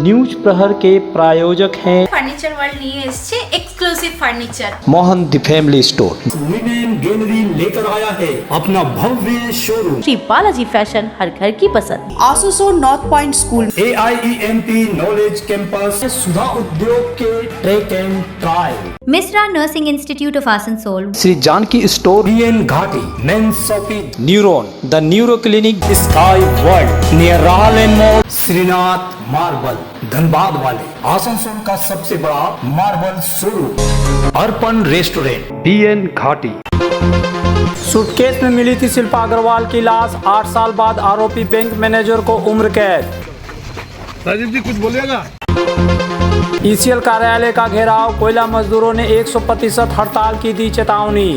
News प्रहर के प्रायोजक हैं ফার্নিচার ওয়ার্ল্ড নিয়ে এসেছে exclusive furniture. Mohan the family store. Women gallery लेकर आया है अपना भव्य शोरूम। श्री बालाजी फैशन, हर घर की पसंद। आसोसो north point school, AIEMP knowledge campus, Sudha Udyog के track and trial, Mishra nursing institute of Asansol, Shri Janaki store, BN Ghati, men's shopping, neuron the neuro clinic, sky world near राहल and mall, Shrinath marble Dhanbad वाले, आसनसोल का सबसे बड़ा मार्बल शोरूम, अर्पण रेस्टोरेंट, BN घाटी। सूटकेस में मिली थी शिल्पा अग्रवाल की लाश। 8 साल बाद आरोपी बैंक मैनेजर को उम्र कैद। राजीव जी कुछ बोलिएगा। ECL कार्यालय का घेराव, कोयला मजदूरों ने 100% हड़ताल की दी चेतावनी।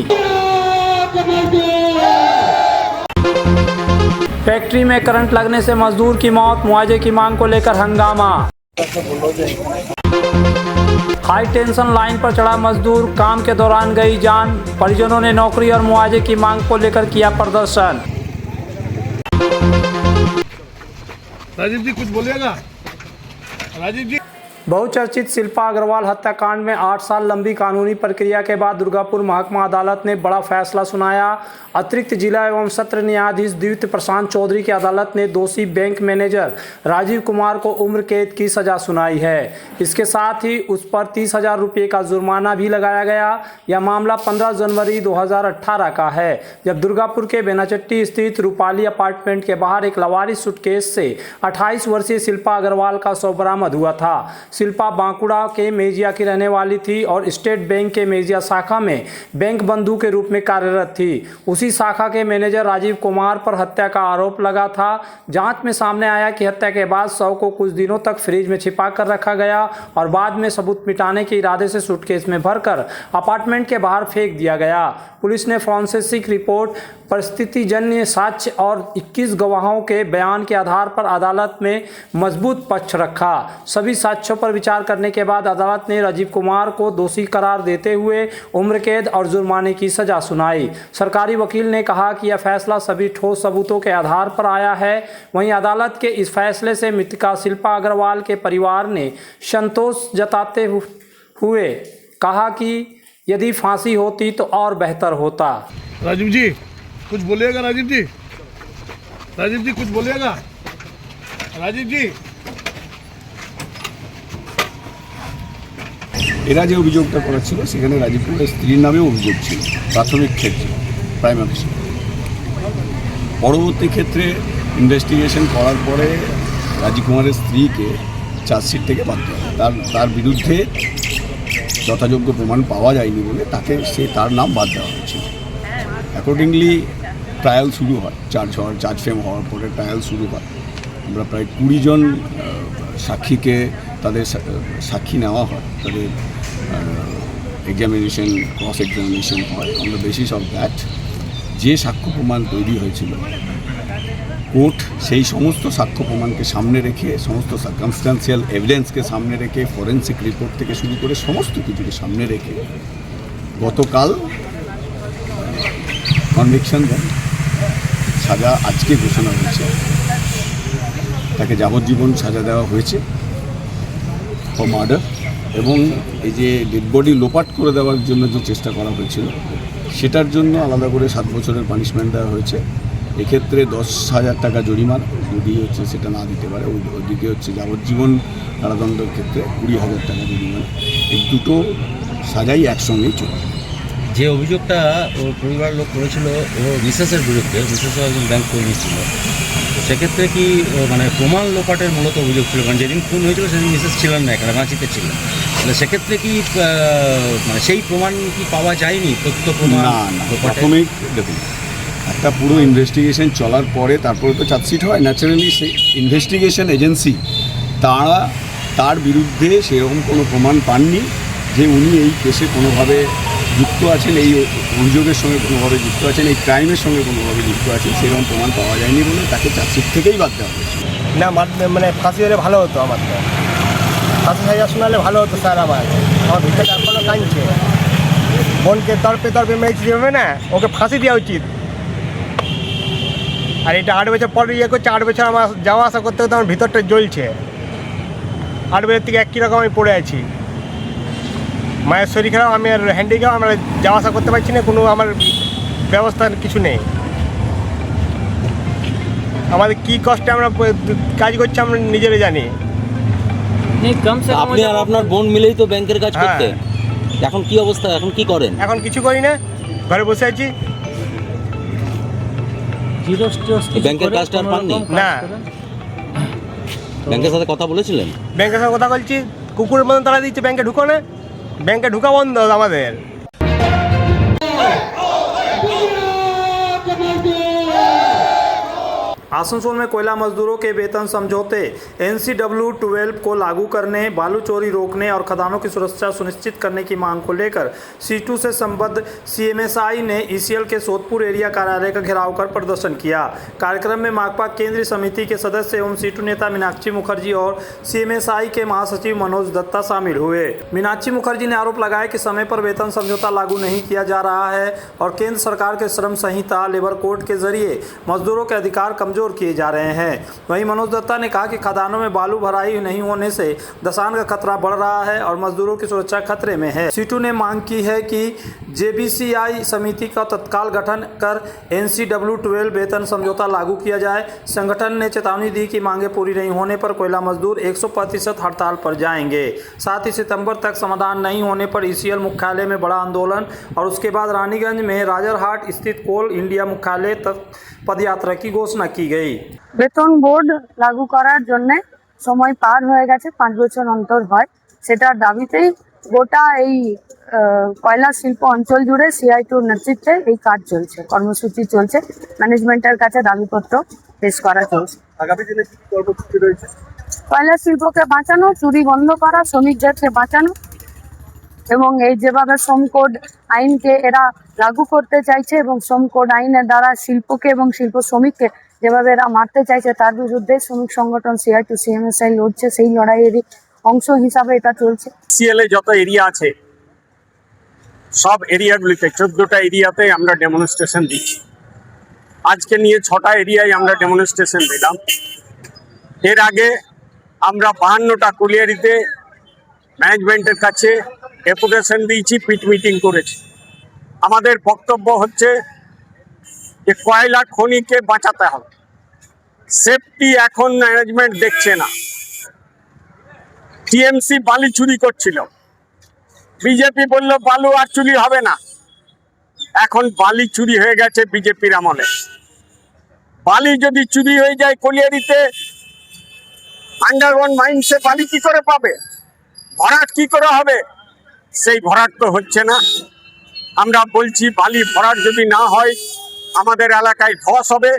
फैक्ट्री में करंट लगने से मजदूर की मौत, मुआवजे की मांग को लेकर हंगामा। हाई टेंशन लाइन पर चढ़ा मजदूर, काम के दौरान गई जान। परिजनों ने नौकरी और मुआवजे की मांग को लेकर किया प्रदर्शन। राजीव जी कुछ बोलिएगा। राजीव जी। बहुचर्चित शिल्पा अग्रवाल हत्याकांड में 8 साल लंबी कानूनी प्रक्रिया के बाद दुर्गापुर महकमा अदालत ने बड़ा फैसला सुनाया। अतिरिक्त जिला एवं सत्र न्यायाधीश द्वितीय प्रशांत चौधरी की अदालत ने दोषी बैंक मैनेजर राजीव कुमार को उम्र कैद की सजा सुनाई है। इसके साथ ही उस पर 30,000 रुपये का जुर्माना भी लगाया गया। यह मामला 15 जनवरी 2018 का है, जब दुर्गापुर के बेनाचट्टी स्थित रूपाली अपार्टमेंट के बाहर एक लवारिस सूटकेस से 28 वर्षीय शिल्पा अग्रवाल का शव बरामद हुआ था। शिल्पा बांकुड़ा के मेजिया की रहने वाली थी और स्टेट बैंक के मेजिया शाखा में बैंक बंधु के रूप में कार्यरत थी। उसी शाखा के मैनेजर राजीव कुमार पर हत्या का आरोप लगा था। जांच में सामने आया कि हत्या के बाद शव को कुछ दिनों तक फ्रिज में छिपा कर रखा गया और बाद में सबूत मिटाने के इरादे से सूटकेस में भरकर अपार्टमेंट के बाहर फेंक दिया गया। पुलिस ने फॉरेंसिक रिपोर्ट, परिस्थितिजन्य साक्ष्य और 21 गवाहों के बयान के आधार पर अदालत में मजबूत पक्ष रखा। सभी साक्ष्यों पर विचार करने के बाद अदालत ने राजीव कुमार को दोषी करार देते हुए उम्र कैद और जुर्माने की सजा सुनाई। सरकारी वकील ने कहा कि यह फैसला सभी ठोस सबूतों के आधार पर आया है। वहीं अदालत के इस फैसले से मृतका शिल्पा अग्रवाल के परिवार ने संतोष जताते हुए कहा कि यदि फांसी होती तो और बेहतर होता। राजीव जी कुछ बोलिएगा। राजीव जी। राजीव जी कुछ बोलिएगा। राजीव जी। এরা যে অভিযোগটা করেছিল সেখানে রাজীব কুমারের স্ত্রীর নামেও অভিযোগ ছিল প্রাথমিক ক্ষেত্রে, প্রাইমারি। পরবর্তী ক্ষেত্রে ইনভেস্টিগেশন করার পরে রাজীব কুমারের স্ত্রীকে চার্জশিট থেকে বাদ দেওয়া হয়। তার বিরুদ্ধে যথাযোগ্য প্রমাণ পাওয়া যায়নি বলে তার নাম বাদ দেওয়া হয়েছিল। অ্যাকর্ডিংলি ট্রায়াল শুরু হয়, চার্জ ফ্রেম হওয়ার পরে ট্রায়াল শুরু হয়। আমরা প্রায় 20 জন সাক্ষীকে তাদের সাক্ষী নেওয়া হয়, তাদের এক্সামিনেশন, ক্রস এক্সামিনেশন হয়। On the basis of that যে সাক্ষ্য প্রমাণ তৈরি হয়েছিল, কোর্ট সেই সমস্ত সাক্ষ্য প্রমাণকে সামনে রেখে, সমস্ত সার্কামস্ট্যান্সিয়াল এভিডেন্সকে সামনে রেখে, ফরেন্সিক রিপোর্ট থেকে শুরু করে সমস্ত কিছুকে সামনে রেখে গতকাল কনভিকশন দেন। সাজা আজকে ঘোষণা হয়েছে, তাকে যাবজ্জীবন সাজা দেওয়া হয়েছে ফর মার্ডার। এবং এই যে ডেড বডি লোপাট করে দেওয়ার জন্য যে চেষ্টা করা হয়েছিল সেটার জন্য আলাদা করে 7 বছরের পানিশমেন্ট দেওয়া হয়েছে। এক্ষেত্রে 10,000 টাকা জরিমানা যদি সেটা না দিতে পারে, ওইদিকে যাবজ্জীবন কারাদণ্ডের ক্ষেত্রে 20,000 টাকা জরিমানা। এই দুটো সাজাই একসঙ্গেই চলবে। যে অভিযোগটা ওর পরিবার লোক করেছিল ওর মিসেসের বিরুদ্ধে, মিসেসও একজন ব্যাংক কর্মী ছিল, সেক্ষেত্রে কি মানে প্রমাণ লোপাটের মূলত অভিযোগ ছিল? কারণ যেদিন খুন হয়েছিল সেদিন মিসেস ছিলেন না, এখানে রাঁচিতে ছিলেন। তাহলে সেক্ষেত্রে কি মানে সেই প্রমাণ কি পাওয়া যায়নি? তথ্য প্রমাণ না, প্রাথমিক দেখুন, একটা পুরো ইনভেস্টিগেশন চলার পরে তারপরে তো চার্জশিট হয়। ন্যাচারালি সেই ইনভেস্টিগেশন এজেন্সি তার বিরুদ্ধে সেরকম কোনো প্রমাণ পাননি যে উনি এই কেসে কোনোভাবে যুক্ত আছেন, এই অভিযোগের সঙ্গে কোনোভাবে যুক্ত আছেন, এই ক্রাইমের সঙ্গে কোনোভাবে যুক্ত আছেন, সেরকম প্রমাণ পাওয়া যায়নি বলে তাকে চার্জশিট থেকেই বাদ দেওয়া হয়েছে। না মানে ফাঁসি হলে ভালো হতো, আমার তো ফাঁসি সাজা শোনালে ভালো হতো স্যার। আমার ভিতরে এখনও কাঁদছে, বোনকে তর্পে মেরেছি হবে না, ওকে ফাঁসি দেওয়া উচিত। আর এটা 8 বছর পরে ইয়ে করছে, 8 বছর আমার যাওয়া আসা করতে করতে আমার ভিতরটা জ্বলছে। 8 বছর থেকে একই রকম আমি পড়ে আছি। মায়ের শরীর খারাপ, আমি আর হ্যান্ডিক্যাপ, আমরা যাওয়া আসা করতে পারছি না, কোনো আমার ব্যবস্থা কিছু নেই। আমাদের কী কষ্টে আমরা কাজ করছি আমরা নিজেরাই জানি। আপনি আর আপনার বোন মিলেই তো ব্যাংকের কাজ করতে, এখন কি অবস্থা, এখন কি করেন? এখন কিছু করি না, ঘরে বসে আছি। ব্যাংকের কাজটা আর পাননি? না, ব্যাংকের সাথে কথা বলেছিলেন? ব্যাংকের সাথে কথা বলছি, কুকুরের মতন তারা দিচ্ছে, ব্যাংকে ঢুকো না, ব্যাংকে ঢুকা বন্ধ আমাদের। आसनसोल में कोयला मजदूरों के वेतन समझौते, NCW-12 को लागू करने, बालू चोरी रोकने और खदानों की सुरक्षा सुनिश्चित करने की मांग को लेकर C2 से संबद्ध CMSI ने ECL के सोदपुर एरिया कार्यालय का घेराव कर प्रदर्शन किया। कार्यक्रम में माकपा केंद्रीय समिति के सदस्य एवं C2 नेता मीनाक्षी मुखर्जी और CMSI के महासचिव मनोज दत्ता शामिल हुए। मीनाक्षी मुखर्जी ने आरोप लगाया कि समय पर वेतन समझौता लागू नहीं किया जा रहा है और केंद्र सरकार के श्रम संहिता लेबर कोड के जरिए मजदूरों के अधिकार कमजोर किए जा रहे हैं। वहीं मनोज दत्ता ने कहा कि खदानों में बालू भराई नहीं होने से दसान का खतरा बढ़ रहा है और मजदूरों की सुरक्षा खतरे में है। सीटू ने मांग की है कि JBCI समिति का तत्काल गठन कर NCW-12 वेतन समझौता लागू किया जाए। संगठन ने चेतावनी दी कि मांगे पूरी नहीं होने पर कोयला मजदूर 100% हड़ताल पर जाएंगे। साथ ही सितंबर तक समाधान नहीं होने पर ECL मुख्यालय में बड़ा आंदोलन और उसके बाद रानीगंज में राजरहाट स्थित कोल इंडिया मुख्यालय तक पदयात्रा की घोषणा की गई। বেতন বোর্ড লাগু করার জন্য সময় পার হয়ে গেছে, 5 বছর অন্তর হয়, সেটার দাবিতেই গোটা এই কয়লা শিল্প অঞ্চল জুড়ে CI2 নেতৃত্বে এই কাজ চলছে, কর্মসূচি চলছে, ম্যানেজমেন্টের কাছে দাবিপত্র পেশ করা চলছে। আগামী দিনে কি কর্মসূচি রয়েছে? কয়লা শিল্পকে বাঁচানো, চুরি বন্ধ করা, শ্রমিকদেরকে বাঁচানো এবং এই যেভাবে শ্রম কোড আইনকে এরা লাগু করতে চাইছে এবং শ্রম কোড আইনের দ্বারা শিল্পকে এবং শিল্প শ্রমিককে যেভাবে এরা মারতে চাইছে তার বিরুদ্ধে শ্রমিক সংগঠন CI2 CMSI লড়ছে, সেই লড়াইয়েরই অংশ হিসাবে এটা চলছে। CL এ যত এরিয়া আছে সব এরিয়াগুলিতে 14টা এরিয়াতে আমরা ডেমনস্ট্রেশন দিচ্ছি। আজকে নিয়ে 6টা এরিয়ায় আমরা ডেমনস্ট্রেশন দিলাম। এর আগে আমরা 52টা কুলিয়ারিতে ম্যানেজমেন্টের কাছে ডেপুটেশন দিয়েছি, পিট মিটিং করেছি। আমাদের বক্তব্য হচ্ছে যে কয়লা খনিকে বাঁচাতে হবে, সেফটি এখন ম্যানেজমেন্ট দেখছে না। TMC বালি চুরি করছিল, বিজেপি বলল বালু আর চুরি হবে না, এখন বালি চুরি হয়ে গেছে বিজেপির আমলে। বালি যদি চুরি হয়ে যায় কলিয়ারিতে, আন্ডারগ্রাউন্ড মাইন্সে বালি কি করে পাবে, ভরাট কি করে হবে? সেই ভরাট তো হচ্ছে না। আমরা বলছি বালি ভরাট যদি না হয় আমাদের এলাকায় ধস হবে,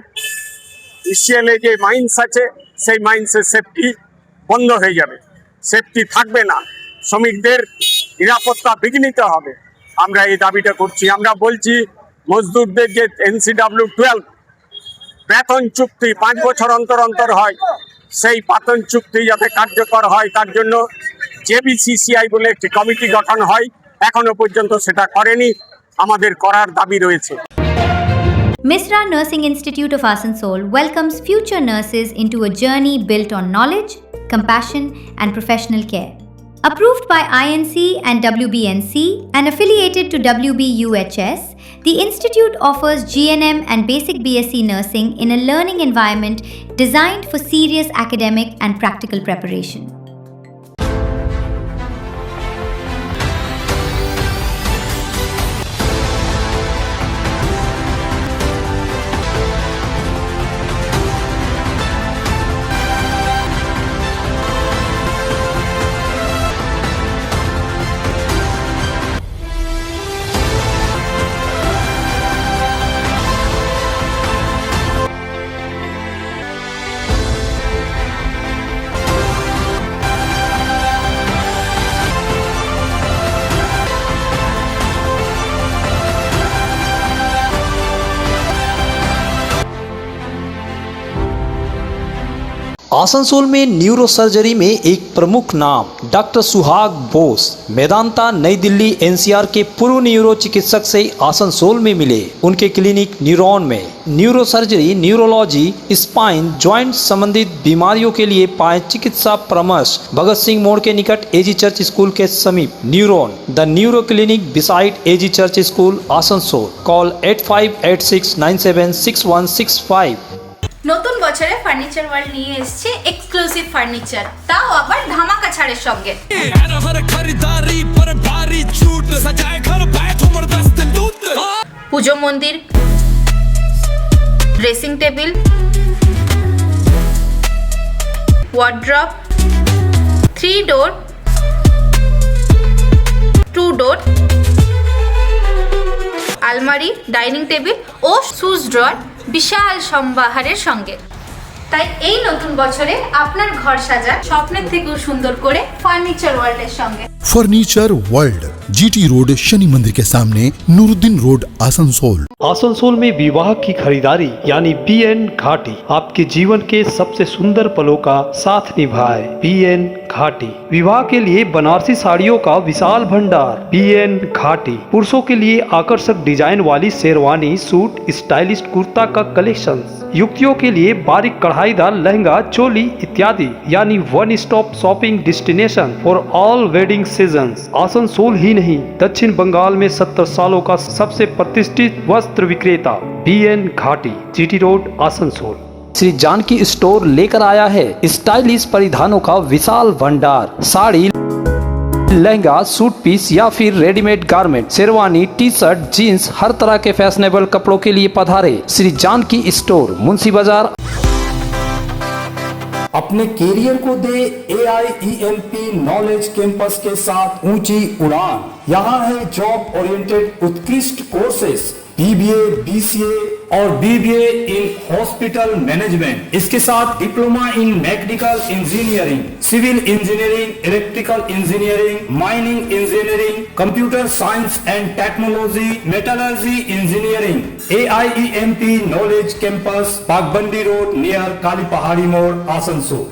ECL যে মাইন্স আছে সেই মাইন্সের সেফটি বন্ধ হয়ে যাবে, সেফটি থাকবে না, শ্রমিকদের নিরাপত্তা বিঘ্নিত হবে। আমরা এই দাবিটা করছি। আমরা বলছি মজদুরদের যে NCW-12 বেতন চুক্তি 5 বছর অন্তর অন্তর হয়, সেই বেতন চুক্তি যাতে কার্যকর হয় তার জন্য JBCCI বলে একটি কমিটি গঠন হয়, এখনো পর্যন্ত সেটা করেনি, আমাদের করার দাবি রয়েছে। Misra Nursing Institute of Asansol welcomes future nurses into a journey built on knowledge, compassion, and professional care. Approved by INC and WBNC and affiliated to WBUHS, the institute offers GNM and basic BSc nursing in a learning environment designed for serious academic and practical preparation. Asansol में neuro surgery में एक प्रमुख नाम doctor सुहाग बोस मेदांता नई Delhi NCR के पूर्व neuro चिकित्सक से आसनसोल में मिले। उनके क्लिनिक न्यूरॉन में neuro surgery, neurology, spine, joint संबंधित बीमारियों के लिए पाए चिकित्सा परामर्श। भगत सिंह मोड़ के निकट एजी चर्च स्कूल के समीप neuron the neuro clinic beside AG church school Asansol. Call 8586976165। নতুন বছরে ফার্নিচার ওয়ার্ল্ড নিয়ে এসেছে এক্সক্লুসিভ ফার্নিচার, তাও আবার ধামাকা ছাড়ের সঙ্গে। পুজো মন্দির, ড্রেসিং টেবিল, ওয়ার্ড্রপ, 3 ডোর, 2 ডোর, আলমারি, ডাইনিং টেবিল ও শুজ ড্রয়ার বিশাল সম্ভারের সঙ্গে। তাই এই নতুন বছরে আপনার ঘর সাজান স্বপ্নের থেকেও সুন্দর করে ফার্নিচার ওয়ার্ল্ডের সঙ্গে। Furniture world, GT road, Shani मंदिर के सामने, नूरुद्दीन रोड, आसनसोल। आसनसोल में विवाह की खरीदारी यानी BN घाटी आपके जीवन के सबसे सुंदर पलों का साथ निभाए। BN घाटी विवाह के लिए बनारसी साड़ियों का विशाल भंडार। BN घाटी पुरुषों के लिए आकर्षक डिजाइन वाली शेरवानी, सूट, स्टाइलिश कुर्ता का कलेक्शन। युवतियों के लिए बारीक कढ़ाईदार लहंगा, चोली इत्यादि यानी one stop shopping destination for all wedding seasons. Asansol ही नहीं, दक्षिण बंगाल में 70 सालों का सबसे प्रतिष्ठित वस्त्र विक्रेता BN Ghati, GT road, Asansol. Shri Janaki store लेकर आया है स्टाइलिश परिधानों का विशाल भंडार। साड़ी, लहंगा, सूट पीस या फिर readymade garment, sherwani, T shirt, jeans, हर तरह के फैशनेबल कपड़ों के लिए पधारे श्री जानकी स्टोर, मुंशी बाजार। अपने कैरियर को दे AIEMP नॉलेज कैंपस के साथ ऊंची उड़ान। यहाँ है जॉब ओरिएंटेड उत्कृष्ट कोर्सेस, BBA, BCA और BBA इन हॉस्पिटल मैनेजमेंट। इसके साथ diploma in mechanical engineering, civil engineering, electrical engineering, mining engineering, computer science and technology, metallurgy engineering. AIEMP knowledge campus, Bagbandi road near Kali Pahari Mor, Asansol.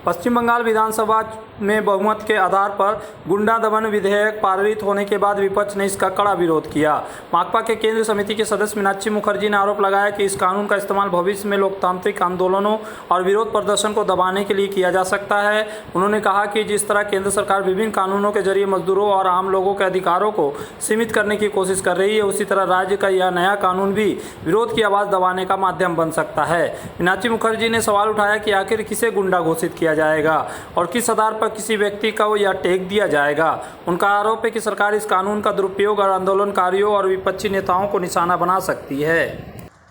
पश्चिम बंगाल विधानसभा में बहुमत के आधार पर गुंडा दमन विधेयक पारित होने के बाद विपक्ष ने इसका कड़ा विरोध किया। माकपा के केंद्रीय समिति के सदस्य मीनाक्षी मुखर्जी ने आरोप लगाया कि इस कानून का इस्तेमाल भविष्य में लोकतांत्रिक आंदोलनों और विरोध प्रदर्शन को दबाने के लिए किया जा सकता है। उन्होंने कहा कि जिस तरह केंद्र सरकार विभिन्न कानूनों के जरिए मजदूरों और आम लोगों के अधिकारों को सीमित करने की कोशिश कर रही है, उसी तरह राज्य का यह नया कानून भी विरोध की आवाज़ दबाने का माध्यम बन सकता है। मीनाक्षी मुखर्जी ने सवाल उठाया कि आखिर किसे गुंडा घोषित किया जाएगा और किस आधार पर किसी व्यक्ति को यह टैग दिया जाएगा। उनका आरोप है कि सरकार इस कानून का दुरुपयोग और आंदोलनकारियों और विपक्षी नेताओं को निशाना बना सकती है।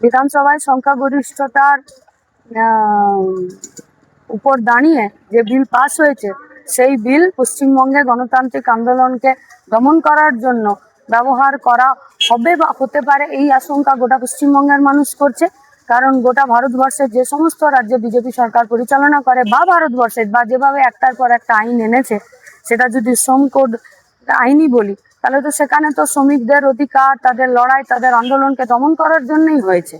বিধানসভায় সংখ্যাগরিষ্ঠতার উপর দাঁড়িয়ে যে বিল পাস হয়েছে, সেই বিল পশ্চিমবঙ্গে গণতান্ত্রিক আন্দোলনকে দমন করার জন্য ব্যবহার করা হবে বা হতে পারে, এই আশঙ্কা গোটা পশ্চিমবঙ্গের মানুষ করছে। কারণ গোটা ভারতবর্ষের যে সমস্ত রাজ্যে বিজেপি সরকার পরিচালনা করে বা ভারতবর্ষের বা যেভাবে একটার পর একটা আইন এনেছে, সেটা যদি শ্রম কোড আইনই বলি, তাহলে তো সেখানে তো শ্রমিকদের অধিকার, তাদের লড়াই, তাদের আন্দোলনকে দমন করার জন্যই হয়েছে।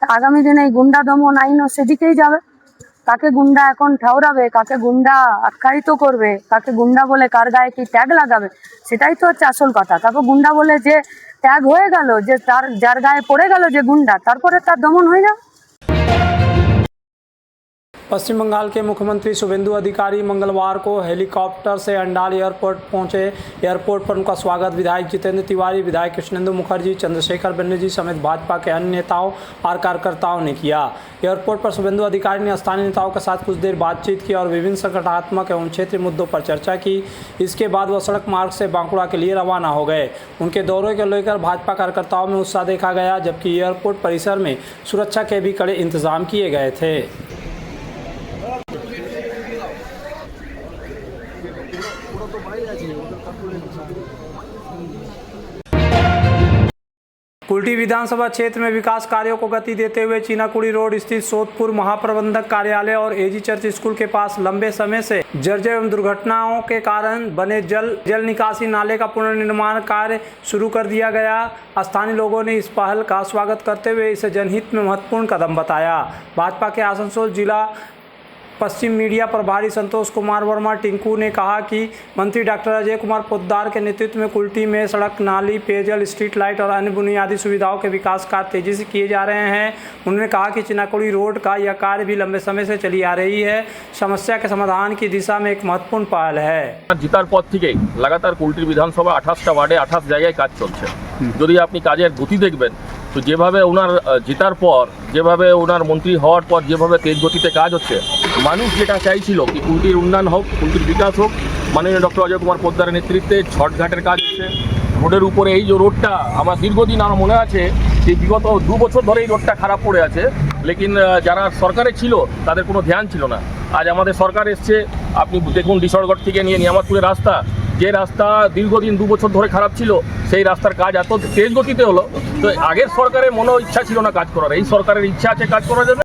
আগামী দিনে এই গুন্ডা দমন আইনও সেদিকেই যাবে। কাকে গুন্ডা এখন ঠাউরাবে, কাকে গুন্ডা আখ্যায়িত করবে, কাকে গুন্ডা বলে কার গায়ে কি ট্যাগ লাগাবে, সেটাই তো হচ্ছে আসল কথা। তারপর গুন্ডা বলে যে ট্যাগ হয়ে গেল, যে যার গায়ে পড়ে গেল যে গুন্ডা, তারপরে তার দমন হয়ে যাবে। पश्चिम बंगाल के मुख्यमंत्री शुभेंदु अधिकारी मंगलवार को हेलीकॉप्टर से अंडाल एयरपोर्ट पहुंचे। एयरपोर्ट पर उनका स्वागत विधायक जितेंद्र तिवारी, विधायक कृष्णेंदु मुखर्जी, चंद्रशेखर बनर्जी समेत भाजपा के अन्य नेताओं और कार्यकर्ताओं ने किया। एयरपोर्ट पर शुभेंदु अधिकारी ने स्थानीय नेताओं के साथ कुछ देर बातचीत की और विभिन्न संगठनात्मक एवं क्षेत्रीय मुद्दों पर चर्चा की। इसके बाद वह सड़क मार्ग से बांकुड़ा के लिए रवाना हो गए। उनके दौरे को लेकर भाजपा कार्यकर्ताओं में उत्साह देखा गया, जबकि एयरपोर्ट परिसर में सुरक्षा के भी कड़े इंतजाम किए गए थे। कुल्टी विधानसभा क्षेत्र में विकास कार्यों को गति देते हुए चीनाकुड़ी रोड स्थित सोदपुर महाप्रबंधक कार्यालय और एजी चर्च स्कूल के पास लंबे समय से जर्जर एवं दुर्घटनाओं के कारण बने जल निकासी नाले का पुनर्निर्माण कार्य शुरू कर दिया गया। स्थानीय लोगों ने इस पहल का स्वागत करते हुए इसे जनहित में महत्वपूर्ण कदम बताया। भाजपा के आसनसोल जिला पश्चिम मीडिया प्रभारी संतोष कुमार वर्मा टिंकू ने कहा कि मंत्री डॉक्टर अजय कुमार पोद्दार के नेतृत्व में कुल्टी में सड़क, नाली, पेयजल, स्ट्रीट लाइट और अन्य बुनियादी सुविधाओं के विकास कार्य तेजी से किए जा रहे हैं। उन्होंने कहा कि चीनाकुड़ी रोड का यह कार्य भी लंबे समय से चली आ रही है, समस्या के समाधान की दिशा में एक महत्वपूर्ण पहल है। जितार पद থেকেই লাগাতার কুল্টি বিধানসভা 28টা ওয়ার্ডে 28 জায়গায় কাজ চলছে। যদি আপনি কাজের গতি দেখবেন তো যেভাবে ওনার জেতার পর, যেভাবে ওনার মন্ত্রী হওয়ার পর যেভাবে তেজ গতিতে কাজ হচ্ছে, মানুষ যেটা চাইছিল কি কুল্টির উন্নয়ন হোক, কুল্টির বিকাশ হোক, মাননীয় ডক্টর অজয় কুমার পোদ্দারের নেতৃত্বে ছটঘাটের কাজ হচ্ছে। রোডের উপরে এই যে রোডটা আমার দীর্ঘদিন আমার মনে আছে যে বিগত 2 বছর ধরে এই রোডটা খারাপ পড়ে আছে, লেকিন যারা সরকারে ছিল তাদের কোনো ধ্যান ছিল না। আজ আমাদের সরকার এসছে, আপনি দেখুন ডিসরগড় থেকে নিয়ে নিয়ামতপুরের রাস্তা, যে রাস্তা দীর্ঘদিন 2 বছর ধরে খারাপ ছিল সেই রাস্তার কাজ এত তেজ গতিতে হলো। তো আগের সরকারের মনে ইচ্ছা ছিল না কাজ করার, এই সরকারের ইচ্ছা আছে কাজ করার জন্য।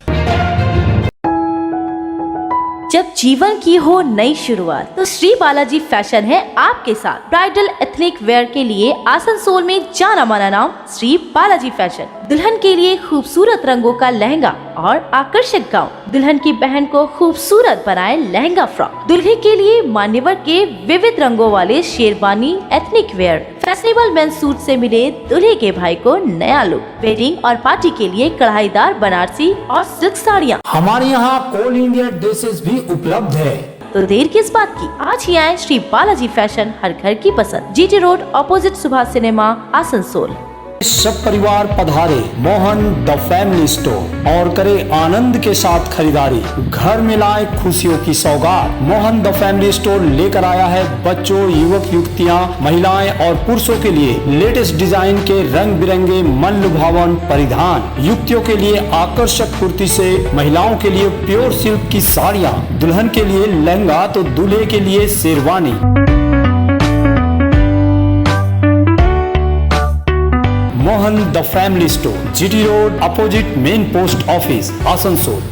जब जीवन की हो नई शुरुआत तो श्री बालाजी फैशन है आपके साथ। ब्राइडल एथनिक वेयर के लिए आसनसोल में जाना माना नाम श्री बालाजी फैशन। दुल्हन के लिए खूबसूरत रंगों का लहंगा और आकर्षक गाउन, दुल्हन की बहन को खूबसूरत बनाए लहंगा फ्रॉक, दुल्हे के लिए मान्यवर के विविध रंगों वाले sherwani, ethnic wear, fashionable men's suit से मिले दुल्हे के भाई को नया लुक, वेडिंग और पार्टी के लिए कढ़ाईदार बनारसी और सिल्क साड़ियाँ। हमारे यहाँ ऑल इंडिया ड्रेसेस भी उपलब्ध है। तो देर किस बात की, आज ही आए श्री बालाजी फैशन, हर घर की पसंद, GT road opposite Subhash cinema, Asansol. सब परिवार पधारे मोहन द फैमिली स्टोर और करे आनंद के साथ खरीदारी, घर में लाए खुशियों की सौगात। मोहन द फैमिली स्टोर लेकर आया है बच्चों, युवक युवतियां, महिलाएं और पुरुषों के लिए लेटेस्ट डिजाइन के रंग बिरंगे मन लुभावन परिधान, युवतियों के लिए आकर्षक कुर्ती से महिलाओं के लिए प्योर सिल्क की साड़ियाँ, दुल्हन के लिए लहंगा तो दूल्हे के लिए sherwani. Mohan the family store, GT road opposite main post office, Asansol.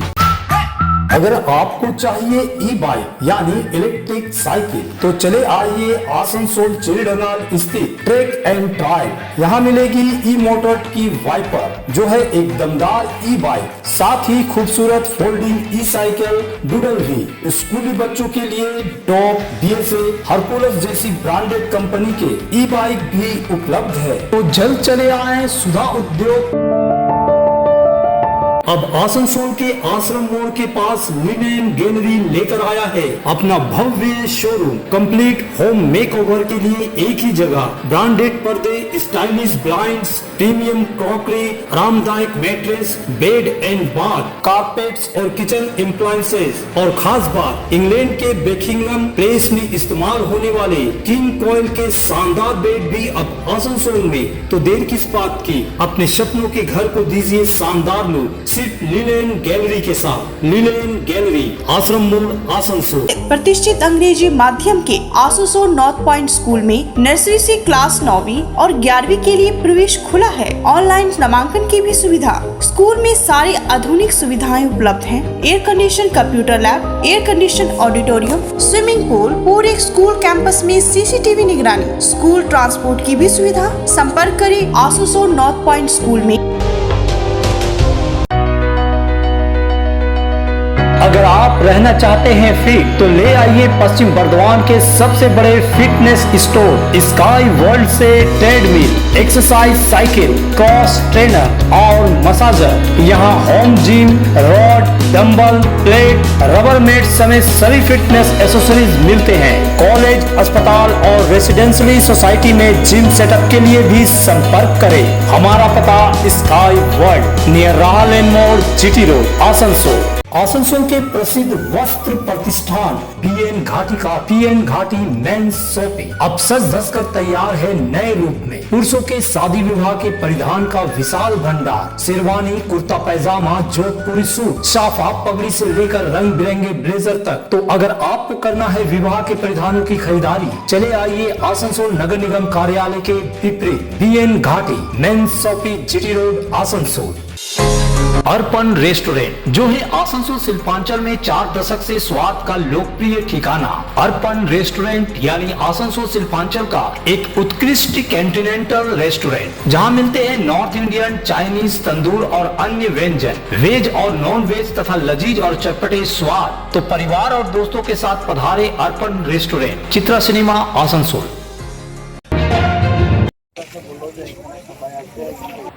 अगर आपको चाहिए ई बाइक यानी इलेक्ट्रिक साइकिल तो चले आइए आसनसोल चिड़डंगाल स्थित ट्रैक एंड ड्राइव। यहाँ मिलेगी ई मोटर की वाइपर जो है एक दमदार ई बाइक, साथ ही खूबसूरत फोल्डिंग ई साइकिल डूडल भी। स्कूली बच्चों के लिए टॉप, डीएसए, हरकुलस जैसी ब्रांडेड कंपनी के ई बाइक भी उपलब्ध है। तो जल्द चले आए सुधा उद्योग। अब आसनसोल के आश्रम मोड़ के पास लिनेन गैलरी लेकर आया है अपना भव्य शोरूम। कंप्लीट होम मेकओवर के लिए एक ही जगह, ब्रांडेड पर्दे, स्टाइलिश ब्लाइंड्स, प्रीमियम क्रॉकरी, आरामदायक mattress, bed and bath, carpets और किचन एप्लायंसेस। और खास बात, इंग्लैंड के बेकिंगम प्लेस में इस्तेमाल होने वाले किंग कोयल के शानदार बेड भी अब आसनसोल में। तो देर किस बात की, अपने सपनों के घर को दीजिए शानदार लुक सिर्फ लिनेन गैलरी के साथ। लिनेन गैलरी, आश्रम मोड़, आसनसोल। प्रतिष्ठित अंग्रेजी माध्यम के आसनसोल नॉर्थ पॉइंट स्कूल में नर्सरी से क्लास 9वीं और 11वीं के लिए प्रवेश खुला है। ऑनलाइन नामांकन की भी सुविधा। स्कूल में सारी आधुनिक सुविधाएं उपलब्ध हैं। Air condition computer lab, air condition auditorium, swimming pool, पूरे स्कूल कैंपस में सीसीटीवी निगरानी, स्कूल ट्रांसपोर्ट की भी सुविधा। संपर्क करें आसनसोल नॉर्थ पॉइंट स्कूल में। अगर आप रहना चाहते हैं फिट तो ले आइए पश्चिम बर्दवान के सबसे बड़े फिटनेस स्टोर स्काई वर्ल्ड से treadmill, exercise cycle, cross trainer और मसाजर। यहाँ home gym, rod, dumbbell, plate, rubber mat समेत सभी फिटनेस एसेसरीज मिलते हैं। कॉलेज, अस्पताल और रेसिडेंशियली सोसाइटी में जिम सेटअप के लिए भी संपर्क करें। हमारा पता स्काई वर्ल्ड नियर राहल मोड़, जीटी रोड, आसनसोल। आसनसोल के प्रसिद्ध वस्त्र प्रतिष्ठान पीएन घाटी का पीएन घाटी मेंस शॉपिंग अब सज धज कर तैयार है नए रूप में। पुरुषों के शादी विवाह के परिधान का विशाल भंडार, शेरवानी, कुर्ता पैजामा, जोधपुरी सूट, साफा, पगड़ी से लेकर रंग बिरंगे ब्लेजर तक। तो अगर आपको करना है विवाह के परिधानों की खरीदारी, चले आइए आसनसोल नगर निगम कार्यालय के विपरीत PN Ghati men's shopping, GT road, Asansol. Arpan restaurant जो है आसनसोल शिल्पांचल में 4 दशक से स्वाद का लोकप्रिय ठिकाना। अर्पण रेस्टोरेंट यानी आसनसोल शिल्पांचल का एक उत्कृष्ट कॉन्टिनेंटल रेस्टोरेंट जहां मिलते हैं नॉर्थ इंडियन, चाइनीज, तंदूर और अन्य व्यंजन, वेज और नॉन वेज तथा लजीज और चटपटे स्वाद। तो परिवार और दोस्तों के साथ पधारे अर्पण रेस्टोरेंट, चित्रा सिनेमा, आसनसोल।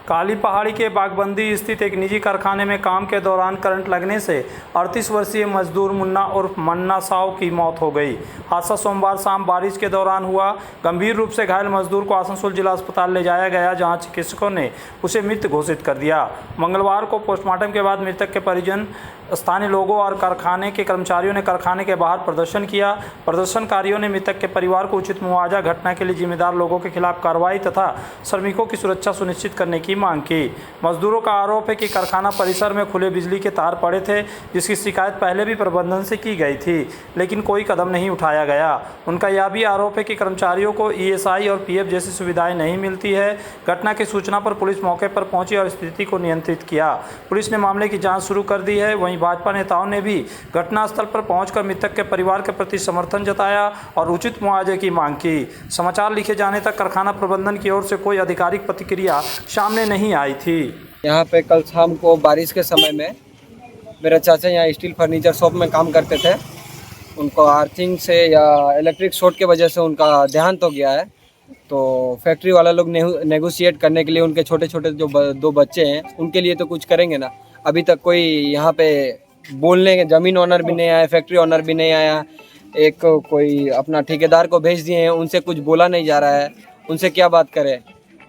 काली पहाड़ी के बागबंदी स्थित एक निजी कारखाने में काम के दौरान करंट लगने से 38 वर्षीय मजदूर मुन्ना उर्फ मन्ना साव की मौत हो गई। हादसा सोमवार शाम बारिश के दौरान हुआ। गंभीर रूप से घायल मजदूर को आसनसोल जिला अस्पताल ले जाया गया, जहां चिकित्सकों ने उसे मृत घोषित कर दिया। मंगलवार को पोस्टमार्टम के बाद मृतक के परिजन, स्थानीय लोगों और कारखाने के कर्मचारियों ने कारखाने के बाहर प्रदर्शन किया। प्रदर्शनकारियों ने मृतक के परिवार को उचित मुआवजा, घटना के लिए जिम्मेदार लोगों के खिलाफ कार्रवाई तथा श्रमिकों की सुरक्षा सुनिश्चित करने की मांग की। मजदूरों का आरोप है कि कारखाना परिसर में खुले बिजली के तार पड़े थे, जिसकी शिकायत पहले भी प्रबंधन से की गई थी, लेकिन कोई कदम नहीं उठाया गया। उनका यह भी आरोप है कि कर्मचारियों को ईएसआई और पीएफ जैसी सुविधाएं नहीं मिलती है। घटना की सूचना पर पुलिस मौके पर पहुंची और स्थिति को नियंत्रित किया। पुलिस ने मामले की जाँच शुरू कर दी है। वहीं भाजपा नेताओं ने भी घटनास्थल पर पहुंचकर मृतक के परिवार के प्रति समर्थन जताया और उचित मुआवजे की मांग की। समाचार लिखे जाने तक कारखाना प्रबंधन की ओर से कोई आधिकारिक प्रतिक्रिया सामने नहीं आई थी। यहाँ पे कल शाम को बारिश के समय में मेरे चाचा यहाँ स्टील फर्नीचर शॉप में काम करते थे। उनको अर्थिंग से या इलेक्ट्रिक शॉर्ट के वजह से उनका देहांत हो गया है। तो फैक्ट्री वाला लोग नेगोशिएट करने के लिए उनके छोटे छोटे जो 2 बच्चे हैं उनके लिए तो कुछ करेंगे ना। अभी तक कोई यहाँ पे बोलने के ज़मीन ओनर भी नहीं आया, फैक्ट्री ओनर भी नहीं आया। एक कोई अपना ठेकेदार को भेज दिए हैं, उनसे कुछ बोला नहीं जा रहा है। उनसे क्या बात करें,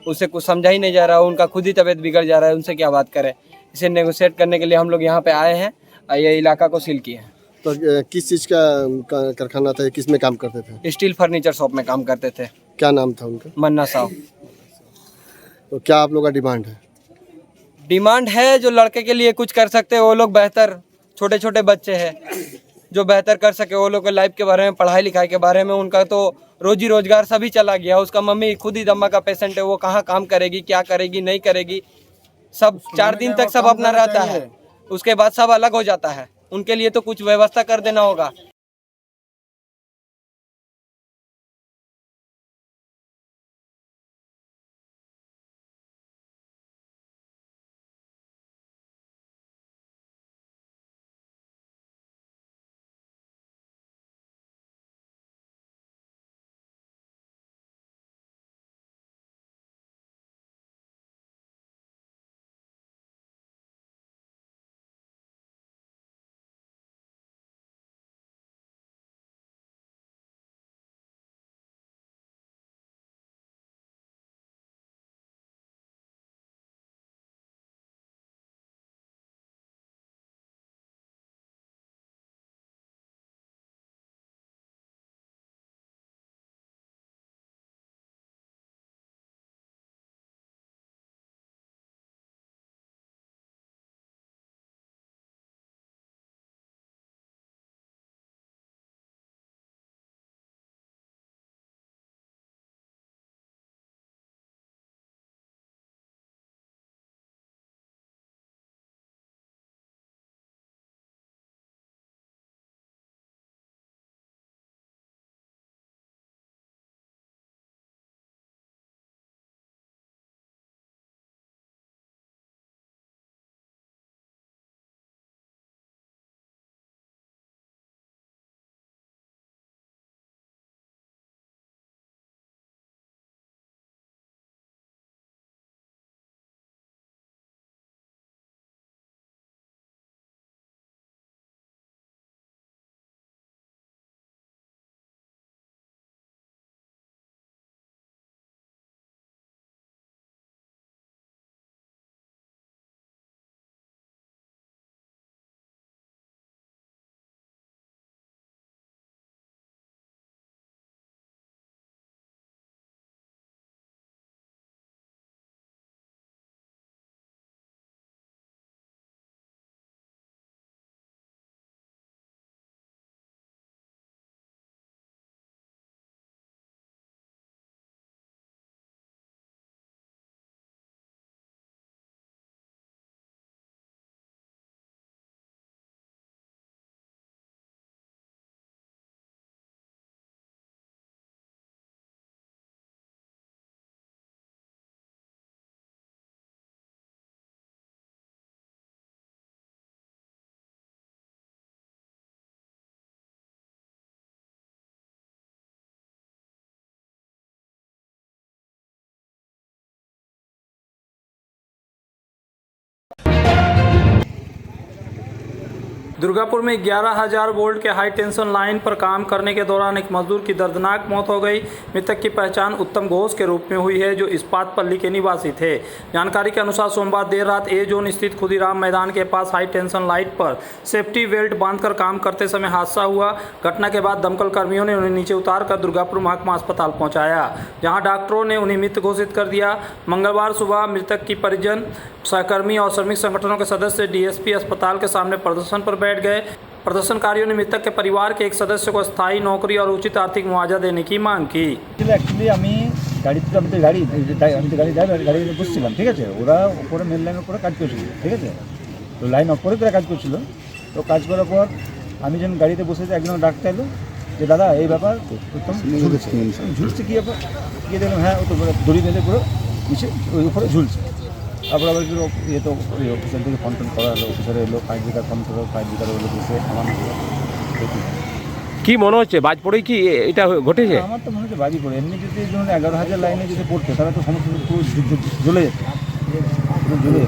उससे कुछ समझा ही नहीं जा रहा है। उनका खुद ही तबीयत बिगड़ जा रहा है, उनसे क्या बात करें। इसे नेगोशिएट करने के लिए हम लोग यहाँ पे आए हैं, ये इलाका को सील किए हैं। तो किस चीज़ का कारखाना था, किस में काम करते थे? स्टील फर्नीचर शॉप में काम करते थे। क्या नाम था उनका? मन्ना साहब। तो क्या आप लोग का डिमांड है? डिमांड है जो लड़के के लिए कुछ कर सकते हैं वो लोग बेहतर, छोटे छोटे बच्चे हैं जो बेहतर कर सके वो लोग के लाइफ के बारे में, पढ़ाई लिखाई के बारे में। उनका तो रोजी रोजगार सभी चला गया। उसका मम्मी खुद ही दम्मा का पेशेंट है, वो कहाँ काम करेगी, क्या करेगी, नहीं करेगी। सब 4 दिन तक सब अपना रहता है, उसके बाद सब अलग हो जाता है। उनके लिए तो कुछ व्यवस्था कर देना होगा। दुर्गापुर में 11,000 वोल्ट के हाई टेंशन लाइन पर काम करने के दौरान एक मजदूर की दर्दनाक मौत हो गई। मृतक की पहचान उत्तम घोष के रूप में हुई है, जो इस्पात पल्ली के निवासी थे। जानकारी के अनुसार सोमवार देर रात ए जोन स्थित खुदीराम मैदान के पास हाई टेंशन लाइट पर सेफ्टी बेल्ट बांधकर काम करते समय हादसा हुआ। घटना के बाद दमकल कर्मियों ने उन्हें नीचे उतारकर दुर्गापुर महकमा अस्पताल पहुंचाया, जहां डॉक्टरों ने उन्हें मृत घोषित कर दिया। मंगलवार सुबह मृतक की परिजन, सहकर्मी और श्रमिक संगठनों के सदस्य डीएसपी अस्पताल के सामने प्रदर्शन पर बैठ गए। प्रदर्शनकारियों ने मृतक के परिवार के एक सदस्य को स्थायी नौकरी और उचित आर्थिक मुआवजा देने की मांग की। एक्चुअली আমি গাড়ি বসছিলাম, ঠিক আছে, ওরা উপরে মেন লাইনের উপরে কাজ করছিল, ঠিক আছে, তো লাইন অফ করে তারা কাজ করছিল। তো কাজ করার পর আমি যখন গাড়িতে বসেছি একজন ডাকতে এলো যে দাদা এই ব্যাপার ঝুলছে কি ব্যাপার, গিয়ে দেখলাম হ্যাঁ ও তো দড়ি বেঁধে পুরো নিচে ওই উপরে ঝুলছে। তারপর আবার ইয়ে তো ওই অফিসার থেকে ফোন টোন করা হলো, অফিসারে এলো, ফায়ার ব্রিগেড ফোন করলো, ফায়ার ব্রিগেড ওগুলো এসে আমার কি মনে হচ্ছে বাজ পড়ে কি এটা ঘটেছে? আমার তো মনে হচ্ছে বাজি পড়ে। এমনি যদি ধরুন 11,000 লাইনে যদি পড়তো তাহলে তো সমস্ত পুরো জ্বলে যেত, জ্বলে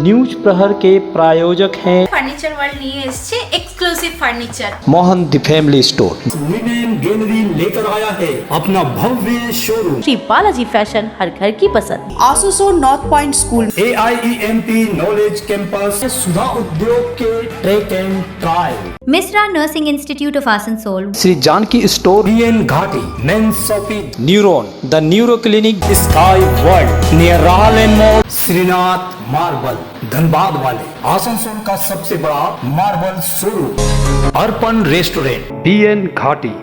न्यूज प्रहर के प्रायोजक हैं ফার্নিচার ওয়ার্ল্ড নিয়ে এসেছে exclusive furniture. Mohan the family store. Women gallery लेकर आया है अपना भव्य शोरूम। श्री बालाजी फैशन, हर घर की पसंद। Asansol north point school, AIEMP knowledge campus, Sudha Udyog के track and trial, Misra Nursing Institute of Asansol, Shri Janaki store, BN Ghati, men's shopping, neuron the neuro clinic, sky world near राहल मॉल, श्रीनाथ मार्बल धनबाद वाले, आसनसोल का सबसे बड़ा मार्बल शोरूम, अर्पण रेस्टोरेंट, BN घाटी।